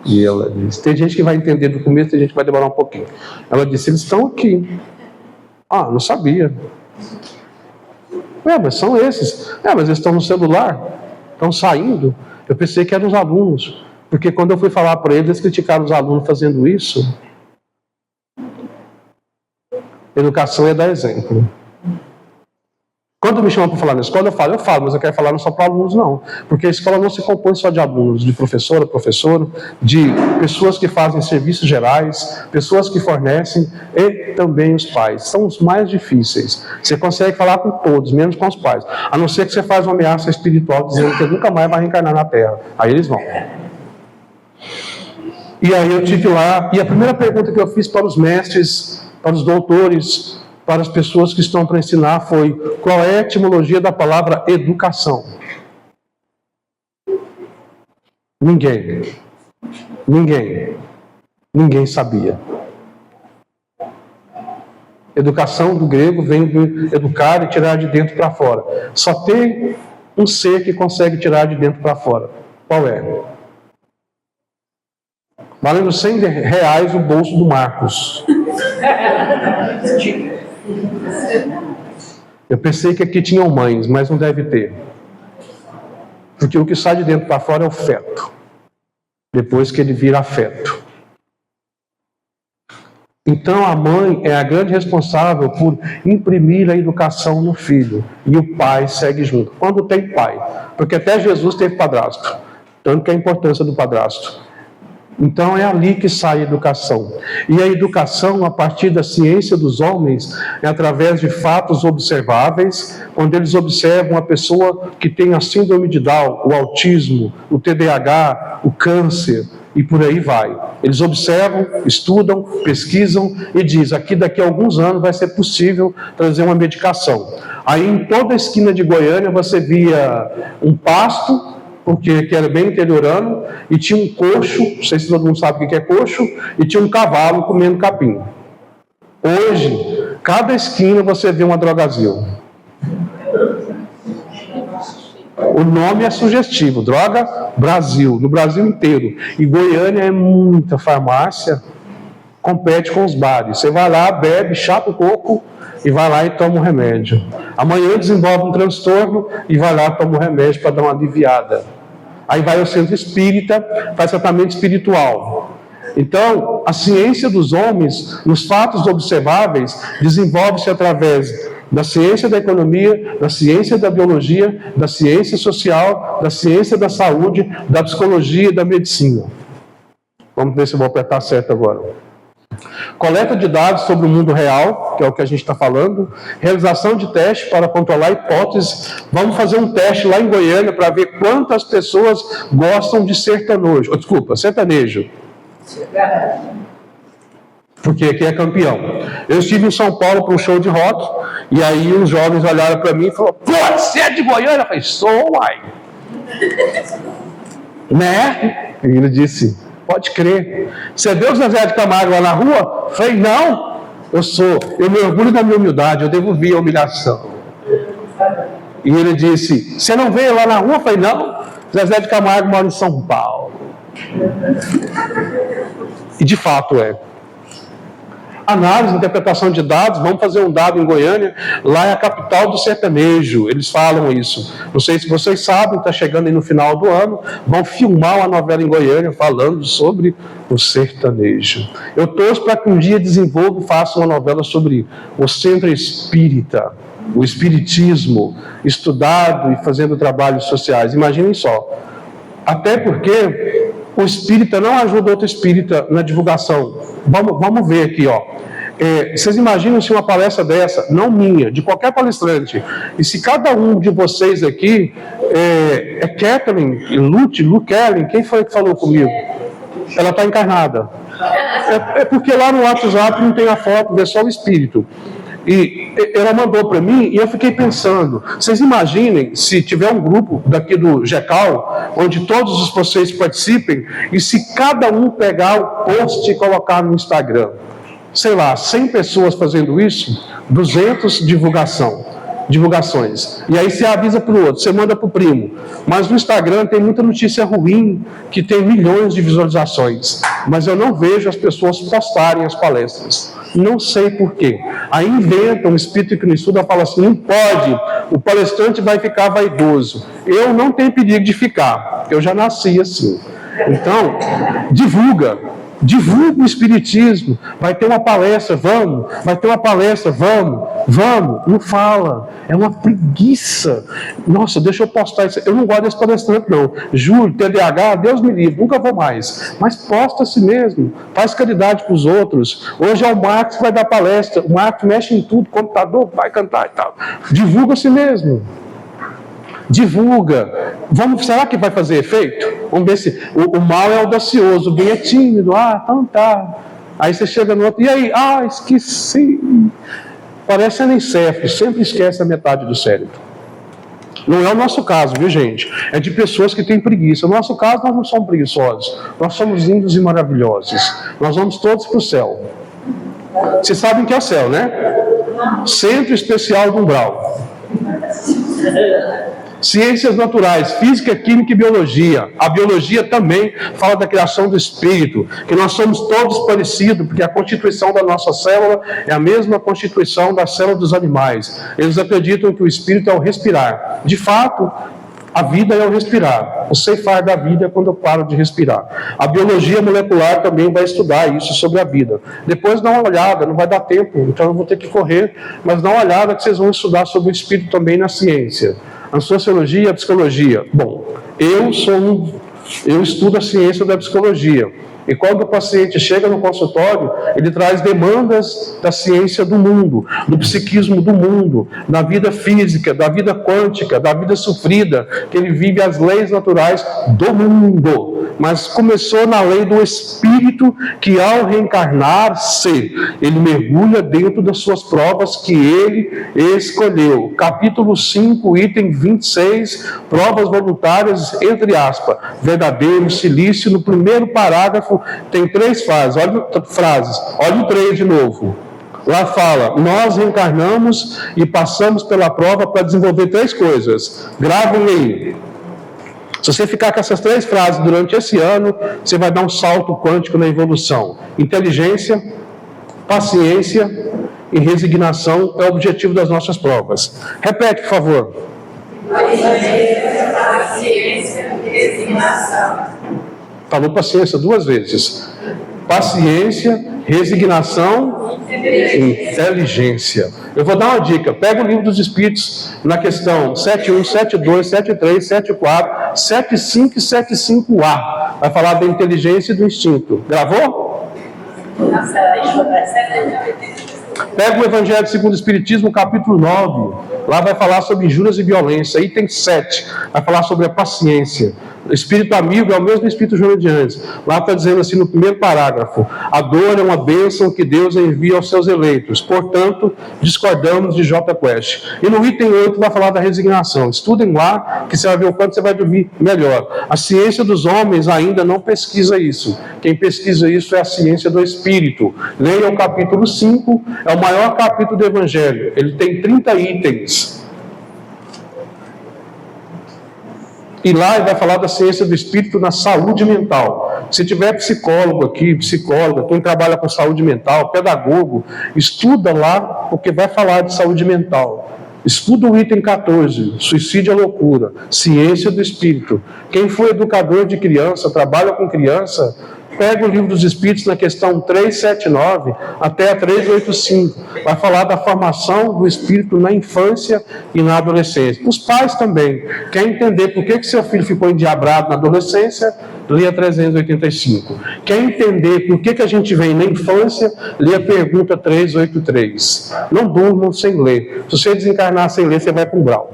E ela disse, tem gente que vai entender do começo, tem gente que vai demorar um pouquinho. Ela disse, eles estão aqui. Ah, não sabia. Mas são esses. Mas eles estão no celular, estão saindo. Eu pensei que eram os alunos, porque quando eu fui falar para eles, eles criticaram os alunos fazendo isso. Educação é dar exemplo. Quando me chamam para falar na escola, eu falo, mas eu quero falar não só para alunos, não. Porque a escola não se compõe só de alunos, de professora, professor, de pessoas que fazem serviços gerais, pessoas que fornecem, e também os pais. São os mais difíceis. Você consegue falar com todos, menos com os pais. A não ser que você faça uma ameaça espiritual, dizendo que nunca mais vai reencarnar na Terra. Aí eles vão. E aí eu tive lá, e a primeira pergunta que eu fiz para os mestres, para os doutores, para as pessoas que estão para ensinar foi: qual é a etimologia da palavra educação? Ninguém sabia. Educação do grego vem de educar e tirar de dentro para fora. Só tem um ser que consegue tirar de dentro para fora. Qual é? Valendo R$100 o bolso do Marcos. Eu pensei que aqui tinham mães, mas não deve ter. Porque o que sai de dentro para fora é o feto. Depois que ele vira afeto. Então a mãe é a grande responsável por imprimir a educação no filho. E o pai segue junto. Quando tem pai. Porque até Jesus teve padrasto. Tanto que a importância do padrasto. Então é ali que sai a educação. E a educação, a partir da ciência dos homens, é através de fatos observáveis, quando eles observam a pessoa que tem a síndrome de Down, o autismo, o TDAH, o câncer, e por aí vai. Eles observam, estudam, pesquisam e dizem, aqui daqui a alguns anos vai ser possível trazer uma medicação. Aí em toda a esquina de Goiânia você via um pasto, porque que era bem interiorano, e tinha um coxo, não sei se todo mundo sabe o que é coxo, e tinha um cavalo comendo capim. Hoje, cada esquina você vê uma Drogazil. O nome é sugestivo, Droga Brasil, no Brasil inteiro. E Goiânia é muita farmácia, compete com os bares. Você vai lá, bebe, chapa o coco, e vai lá e toma um remédio. Amanhã desenvolve um transtorno e vai lá e toma um remédio para dar uma aliviada. Aí vai ao centro espírita, faz tratamento espiritual. Então, a ciência dos homens, nos fatos observáveis, desenvolve-se através da ciência da economia, da ciência da biologia, da ciência social, da ciência da saúde, da psicologia e da medicina. Vamos ver se eu vou apertar certo agora. Coleta de dados sobre o mundo real, que é o que a gente está falando. Realização de teste para controlar hipóteses. Vamos fazer um teste lá em Goiânia para ver quantas pessoas gostam de sertanejo. Sertanejo. Porque aqui é campeão. Eu estive em São Paulo para um show de rock, e aí os jovens olharam para mim e falaram: pô, você é de Goiânia? Eu falei: sou, uai. Né? E ele disse: pode crer. Você vê o Zezé de Camargo lá na rua? Eu falei: não, eu me orgulho da minha humildade, eu devolvi a humilhação. E ele disse: você não veio lá na rua? Eu falei: não, Zezé de Camargo mora em São Paulo. E de fato é. Análise, interpretação de dados, vamos fazer um dado em Goiânia, lá é a capital do sertanejo, eles falam isso. Não sei se vocês sabem, está chegando aí no final do ano, vão filmar uma novela em Goiânia falando sobre o sertanejo. Eu torço para que um dia desenvolva e faça uma novela sobre o centro espírita, o espiritismo, estudado e fazendo trabalhos sociais. Imaginem só. Até porque o espírita não ajuda outro espírita na divulgação. Vamos ver aqui, ó. Vocês imaginam se uma palestra dessa, não minha, de qualquer palestrante, e se cada um de vocês aqui, Kathleen, Lu Kellen, quem foi que falou comigo? Ela está encarnada. É porque lá no WhatsApp não tem a foto, é só o espírito. E ela mandou para mim e eu fiquei pensando, vocês imaginem se tiver um grupo daqui do GECAL, onde todos vocês participem, e se cada um pegar o post e colocar no Instagram, sei lá, 100 pessoas fazendo isso, 200 divulgações. E aí você avisa para o outro, você manda para o primo. Mas no Instagram tem muita notícia ruim, que tem milhões de visualizações. Mas eu não vejo as pessoas postarem as palestras. Não sei por quê. Aí inventa um espírito que não estuda, fala assim, não pode, o palestrante vai ficar vaidoso. Eu não tenho perigo de ficar, eu já nasci assim. Então, divulga o espiritismo, vai ter uma palestra, vamos, não fala, é uma preguiça. Nossa, deixa eu postar isso, eu não gosto desse palestrante não, Júlio, TDAH, Deus me livre, nunca vou mais, mas posta a si mesmo, faz caridade para os outros. Hoje é o Marcos que vai dar palestra, o Marcos mexe em tudo, computador, vai cantar e tal, divulga a si mesmo. Divulga. Será que vai fazer efeito? Vamos ver se o mal é audacioso, o bem é tímido. Então tá. Aí você chega no outro, e aí? Esqueci. Parece anencefalo, sempre esquece a metade do cérebro. Não é o nosso caso, viu, gente? É de pessoas que têm preguiça. No nosso caso, nós não somos preguiçosos. Nós somos lindos e maravilhosos. Nós vamos todos para o céu. Vocês sabem o que é o céu, né? Centro Especial do Umbral. Ciências naturais, física, química e biologia. A biologia também fala da criação do espírito, que nós somos todos parecidos, porque a constituição da nossa célula é a mesma constituição da célula dos animais. Eles acreditam que o espírito é o respirar. De fato, a vida é o respirar. O ceifar da vida é quando eu paro de respirar. A biologia molecular também vai estudar isso sobre a vida. Depois dá uma olhada, não vai dar tempo, então eu vou ter que correr, mas dá uma olhada que vocês vão estudar sobre o espírito também na ciência. A sociologia e a psicologia. Bom, eu estudo a ciência da psicologia. E quando o paciente chega no consultório, ele traz demandas da ciência do mundo, do psiquismo do mundo, da vida física, da vida quântica, da vida sofrida, que ele vive as leis naturais do mundo. Mas começou na lei do espírito, que ao reencarnar-se, ele mergulha dentro das suas provas que ele escolheu. Capítulo 5, item 26, provas voluntárias, entre aspas, verdadeiro, silício, no primeiro parágrafo, tem 3 frases, olha o 3 de novo. Lá fala, nós reencarnamos e passamos pela prova para desenvolver 3 coisas. Gravem aí. Se você ficar com essas 3 frases durante esse ano, você vai dar um salto quântico na evolução. Inteligência, paciência e resignação é o objetivo das nossas provas. Repete, por favor. Paciência, resignação. Falou paciência 2 vezes. Paciência, resignação e inteligência. Eu vou dar uma dica. Pega o livro dos Espíritos na questão 71, 72, 73, 74, 75 e 75A. Vai falar da inteligência e do instinto. Gravou? Pega o Evangelho segundo o Espiritismo, capítulo 9. Lá vai falar sobre injúrias e violência. Item 7. Vai falar sobre a paciência. O espírito amigo é o mesmo espírito Júnior de antes. Lá está dizendo assim no primeiro parágrafo: a dor é uma bênção que Deus envia aos seus eleitos. Portanto, discordamos de J. Quest. E no item 8 vai falar da resignação. Estudem lá, que você vai ver o quanto você vai dormir melhor. A ciência dos homens ainda não pesquisa isso. Quem pesquisa isso é a ciência do espírito. Leia o capítulo 5, é o maior capítulo do Evangelho. Ele tem 30 itens. E lá ele vai falar da ciência do espírito na saúde mental. Se tiver psicólogo aqui, psicóloga, quem trabalha com saúde mental, pedagogo, estuda lá, porque vai falar de saúde mental. Estuda o item 14, suicídio é loucura, ciência do espírito. Quem for educador de criança, trabalha com criança, pega o livro dos Espíritos na questão 379 até a 385. Vai falar da formação do espírito na infância e na adolescência. Os pais também. Quer entender por que seu filho ficou endiabrado na adolescência? leia 385. Quer entender por que a gente vem na infância, leia a pergunta 383. Não durmam sem ler. Se você desencarnar sem ler, você vai para o grau.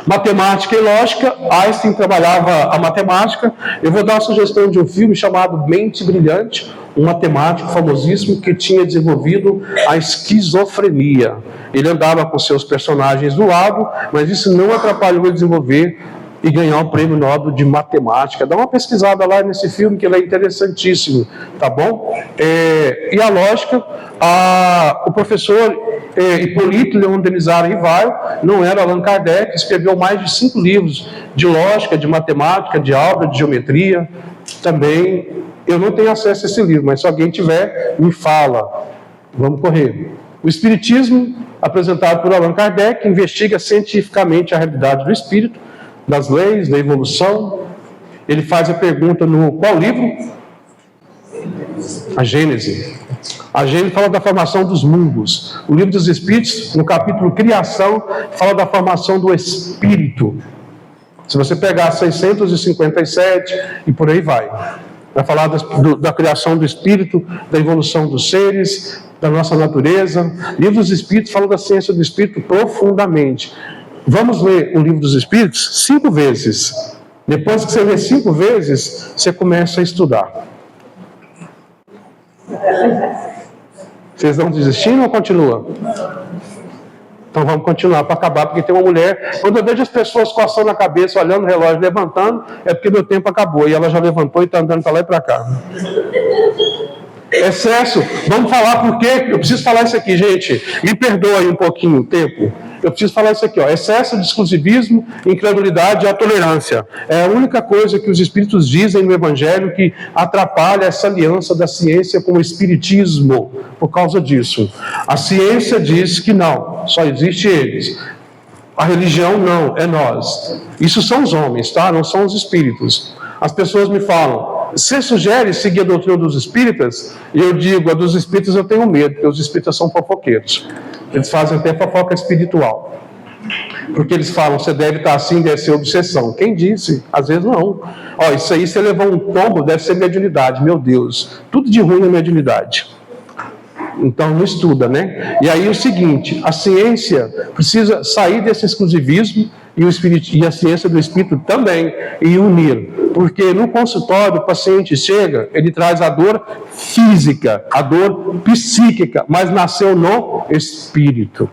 Matemática e lógica, Einstein trabalhava a matemática. Eu vou dar uma sugestão de um filme chamado Mente Brilhante, um matemático famosíssimo que tinha desenvolvido a esquizofrenia. Ele andava com seus personagens do lado, mas isso não atrapalhou ele desenvolver e ganhar o prêmio Nobel de matemática. Dá uma pesquisada lá nesse filme, que ele é interessantíssimo, tá bom? E a lógica, o professor Hipólito Leon Denisard Rivaio, não era Allan Kardec, escreveu mais de 5 livros de lógica, de matemática, de álgebra, de geometria. Também, eu não tenho acesso a esse livro, mas se alguém tiver, me fala. Vamos correr. O Espiritismo, apresentado por Allan Kardec, investiga cientificamente a realidade do espírito, das leis, da evolução. Ele faz a pergunta no qual livro? A Gênese. A Gênese fala da formação dos mundos. O Livro dos Espíritos, no capítulo Criação, fala da formação do Espírito. Se você pegar 657 e por aí vai falar da criação do Espírito, da evolução dos seres, da nossa natureza. O Livro dos Espíritos fala da ciência do Espírito profundamente. Vamos ler o Livro dos Espíritos 5 vezes. Depois que você lê 5 vezes, você começa a estudar. Vocês vão desistindo ou continuam? Então vamos continuar para acabar, porque tem uma mulher. Quando eu vejo as pessoas coçando a cabeça, olhando o relógio, levantando, é porque meu tempo acabou. E ela já levantou e está andando para lá e para cá. Excesso. Vamos falar por quê? Eu preciso falar isso aqui, gente. Me perdoa aí um pouquinho o tempo. Eu preciso falar isso aqui, ó. Excesso de exclusivismo, incredulidade e a tolerância. É a única coisa que os espíritos dizem no Evangelho que atrapalha essa aliança da ciência com o espiritismo. Por causa disso. A ciência diz que não, só existe eles. A religião não, é nós. Isso são os homens, tá? Não são os espíritos. As pessoas me falam, você sugere seguir a doutrina dos espíritas? E eu digo, a dos espíritas eu tenho medo, porque os espíritas são fofoqueiros. Eles fazem até fofoca espiritual. Porque eles falam, você deve estar assim, deve ser obsessão. Quem disse? Às vezes não. Ó, isso aí, você levou um tombo, deve ser mediunidade. Meu Deus, tudo de ruim é mediunidade. Então não estuda, né? E aí o seguinte, a ciência precisa sair desse exclusivismo e a ciência do espírito também, e unir. Porque no consultório o paciente chega, ele traz a dor física, a dor psíquica, mas nasceu no espírito.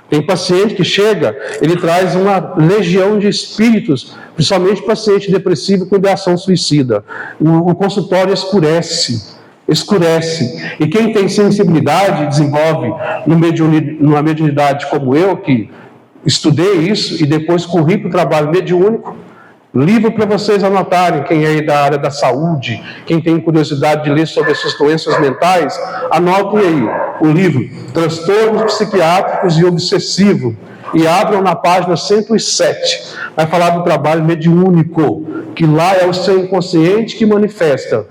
Tem paciente que chega, ele traz uma legião de espíritos, principalmente paciente depressivo com ideação suicida. O consultório escurece. E quem tem sensibilidade desenvolve numa mediunidade como eu, que estudei isso e depois corri para o trabalho mediúnico. Livro para vocês anotarem, quem é da área da saúde, quem tem curiosidade de ler sobre essas doenças mentais, anotem aí o livro Transtornos Psiquiátricos e Obsessivo e abram na página 107. Vai falar do trabalho mediúnico, que lá é o seu inconsciente que manifesta.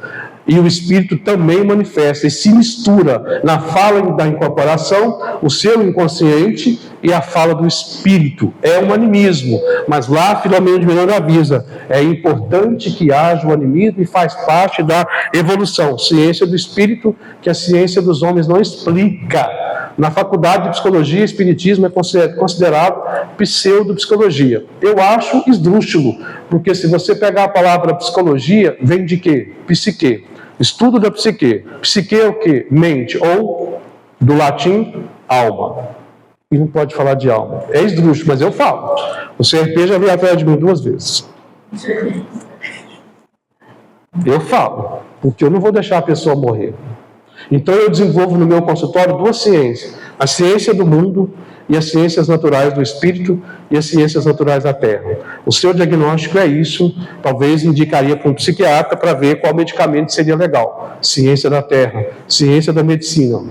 E o espírito também manifesta e se mistura na fala da incorporação, o seu inconsciente e a fala do espírito. É um animismo, mas lá Filomeno de Miranda avisa, é importante que haja o animismo e faz parte da evolução. Ciência do espírito que a ciência dos homens não explica. Na faculdade de psicologia, espiritismo é considerado pseudopsicologia. Eu acho esdrúxulo, porque se você pegar a palavra psicologia, vem de quê? Psique. Estudo da psique. Psique é o quê? Mente, ou, do latim, alma. E não pode falar de alma. É esdrúxulo, mas eu falo. O CRP já veio atrás de mim 2 vezes. Eu falo, porque eu não vou deixar a pessoa morrer. Então eu desenvolvo no meu consultório 2 ciências. A ciência do mundo e as ciências naturais do espírito e as ciências naturais da terra. O seu diagnóstico é isso, talvez indicaria para um psiquiatra para ver qual medicamento seria legal. Ciência da terra, ciência da medicina.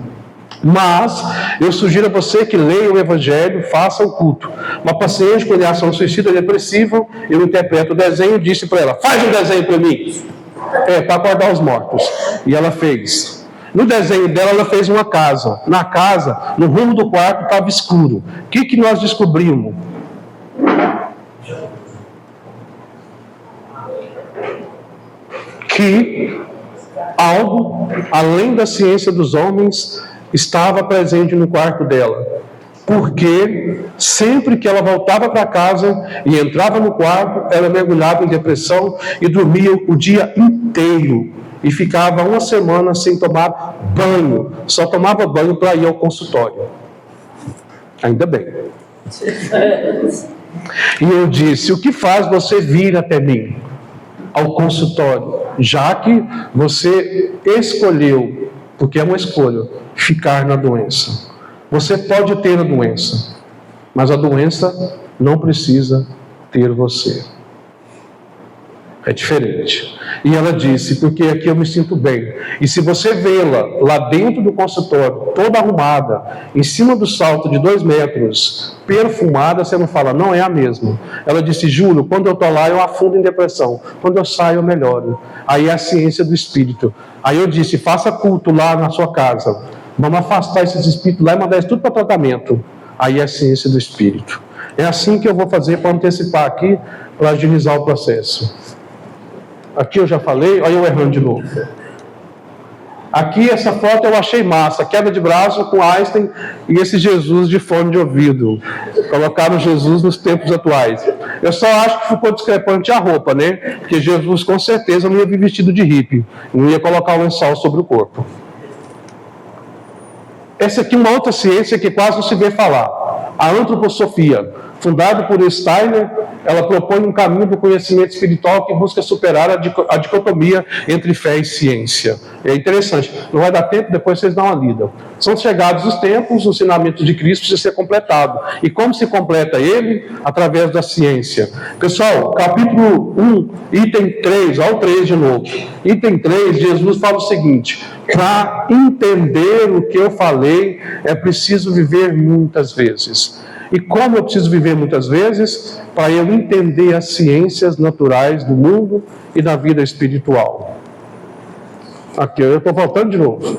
Mas eu sugiro a você que leia o Evangelho, faça o culto. Uma paciente com ideação suicida depressiva, eu interpreto o desenho, disse para ela, faz um desenho para mim. Para acordar os mortos. E ela fez. No desenho dela, ela fez uma casa. Na casa, no rumo do quarto, estava escuro. O que nós descobrimos? que algo além da ciência dos homens estava presente no quarto dela. Porque sempre que ela voltava para casa e entrava no quarto, ela mergulhava em depressão e dormia o dia inteiro. E ficava uma semana sem tomar banho. Só tomava banho para ir ao consultório. Ainda bem. E eu disse: o que faz você vir até mim, ao consultório? Já que você escolheu, porque é uma escolha, ficar na doença. Você pode ter a doença, mas a doença não precisa ter você. É diferente. E ela disse: porque aqui eu me sinto bem. E se você vê-la lá dentro do consultório, toda arrumada, em cima do salto de 2 metros, perfumada, você não fala, não é a mesma. Ela disse: juro, quando eu estou lá eu afundo em depressão. Quando eu saio eu melhoro. Aí é a ciência do espírito. Aí eu disse: faça culto lá na sua casa. Vamos afastar esses espíritos lá e mandar isso tudo para tratamento. Aí é a ciência do espírito. É assim que eu vou fazer para antecipar aqui, para agilizar o processo. Aqui eu já falei, olha eu errando de novo. Aqui essa foto eu achei massa, queda de braço com Einstein e esse Jesus de fone de ouvido. Colocaram Jesus nos tempos atuais. Eu só acho que ficou discrepante a roupa, né? Porque Jesus com certeza não ia vir vestido de hippie, não ia colocar o lençol sobre o corpo. Essa aqui é uma outra ciência que quase não se vê falar. A antroposofia. Fundada por Steiner, ela propõe um caminho do conhecimento espiritual que busca superar a dicotomia entre fé e ciência. É interessante, não vai dar tempo, depois vocês dão uma lida. São chegados os tempos, o ensinamento de Cristo precisa ser completado. E como se completa ele? Através da ciência. Pessoal, capítulo 1, item 3, olha o 3 de novo. Item 3, Jesus fala o seguinte: para entender o que eu falei, é preciso viver muitas vezes. E como eu preciso viver muitas vezes? Para eu entender as ciências naturais do mundo e da vida espiritual. Aqui, eu estou voltando de novo.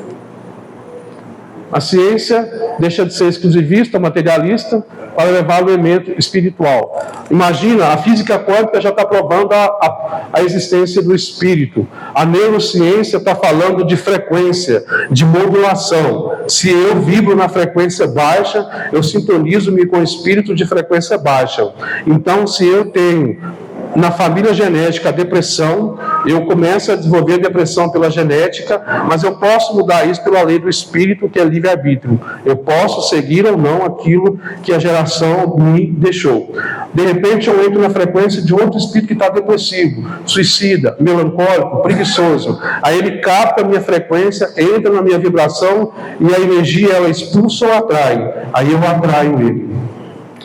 A ciência deixa de ser exclusivista, materialista, para levar ao elemento espiritual. Imagina, a física quântica já está provando a existência do espírito. A neurociência está falando de frequência, de modulação. Se eu vibro na frequência baixa, eu sintonizo-me com o espírito de frequência baixa. Então, se eu tenho na família genética a depressão, eu começo a desenvolver a depressão pela genética, mas eu posso mudar isso pela lei do espírito, que é livre-arbítrio. Eu posso seguir ou não aquilo que a geração me deixou. De repente eu entro na frequência de outro espírito que está depressivo, suicida, melancólico, preguiçoso. Aí ele capta a minha frequência, entra na minha vibração e a energia ela expulsa ou atrai. Aí eu atraio ele.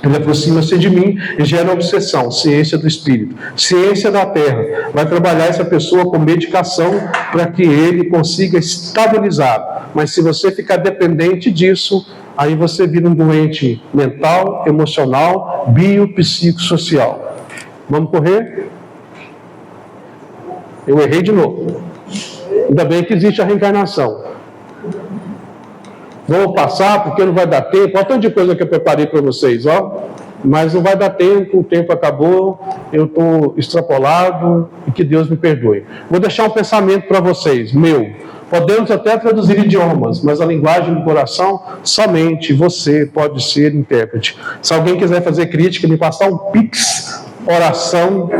Ele aproxima-se de mim e gera obsessão, ciência do espírito. Ciência da terra. Vai trabalhar essa pessoa com medicação para que ele consiga estabilizar. Mas se você ficar dependente disso, aí você vira um doente mental, emocional, biopsicossocial. Vamos correr? Eu errei de novo. Ainda bem que existe a reencarnação. Vou passar porque não vai dar tempo. Olha tanto de coisa que eu preparei para vocês, ó. Mas não vai dar tempo, o tempo acabou, eu estou extrapolado e que Deus me perdoe. Vou deixar um pensamento para vocês, meu. Podemos até traduzir idiomas, mas a linguagem do coração, somente você pode ser intérprete. Se alguém quiser fazer crítica, me passar um pix, oração,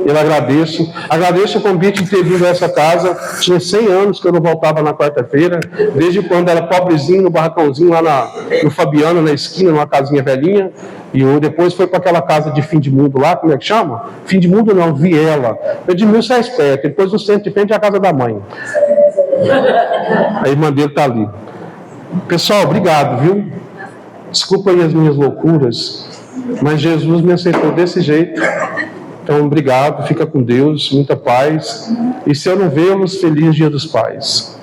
eu agradeço. Agradeço o convite de ter vindo a essa casa. Tinha 100 anos que eu não voltava na quarta-feira, desde quando era pobrezinho no barracãozinho lá no Fabiano, na esquina, numa casinha velhinha. E eu depois foi para aquela casa de fim de mundo lá, como é que chama? Fim de mundo não, Viela. Edmilson é esperto, depois no centro de frente é a casa da mãe. A irmã dele está ali. Pessoal, obrigado, viu? Desculpa aí as minhas loucuras, mas Jesus me aceitou desse jeito. Então, obrigado, fica com Deus, muita paz. E se eu não vê-los, feliz Dia dos Pais.